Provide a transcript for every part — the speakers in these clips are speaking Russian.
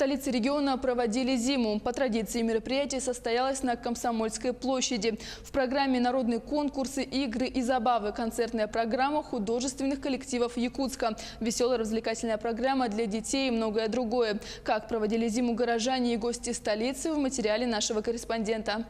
столице региона проводили зиму. По традиции мероприятие состоялось на Комсомольской площади. В программе народные конкурсы, игры и забавы, концертная программа художественных коллективов Якутска, веселая развлекательная программа для детей и многое другое. Как проводили зиму горожане и гости столицы, в материале нашего корреспондента.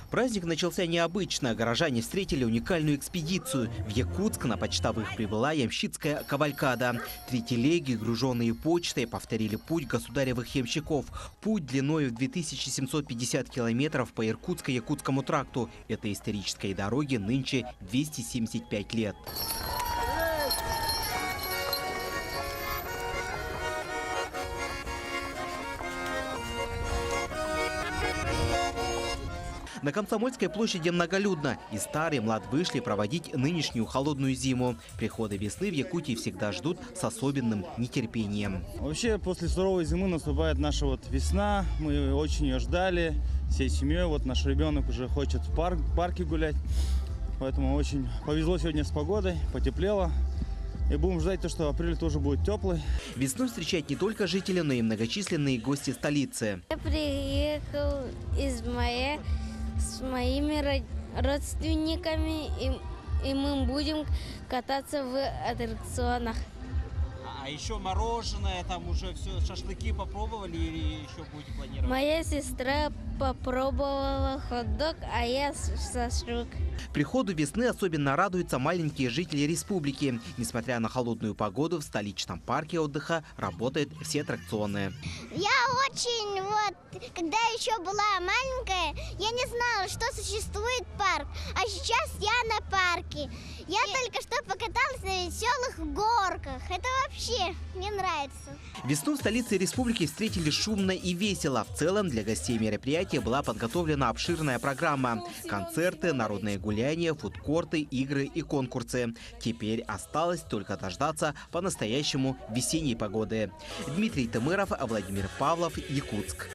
Праздник начался необычно. Горожане встретили уникальную экспедицию. В Якутск на почтовых прибыла ямщицкая кавалькада. 3 телеги, груженные почтой, повторили путь государевых ямщиков. Путь длиной в 2750 километров по Иркутско-Якутскому тракту. Этой исторической дороге нынче 275 лет. На Комсомольской площади многолюдно. И старый, и млад вышли проводить нынешнюю холодную зиму. Прихода весны в Якутии всегда ждут с особенным нетерпением. Вообще, после суровой зимы наступает наша весна. Мы очень ее ждали всей семьей. Наш ребенок уже хочет в парке гулять. Поэтому очень повезло сегодня с погодой, потеплело. И будем ждать, что апрель тоже будет теплый. Весну встречать не только жители, но и многочисленные гости столицы. Я приехал с моими родственниками, и мы будем кататься в аттракционах. А еще мороженое, там уже все, шашлыки попробовали или еще будете планировать? Моя сестра попробовала хот-дог, а я шашлык. Приходу весны особенно радуются маленькие жители республики. Несмотря на холодную погоду, в столичном парке отдыха работают все аттракционы. Я очень, когда еще была маленькая, я не знала, что существует парк. А сейчас я на парке. Я только что покаталась на веселых горках. Это вообще мне нравится. Весну в столице республики встретили шумно и весело. В целом для гостей мероприятия была подготовлена обширная программа. Концерты, народные гуляния, фудкорты, игры и конкурсы. Теперь осталось только дождаться по-настоящему весенней погоды. Дмитрий Тымыров, Владимир Павлов, Якутск.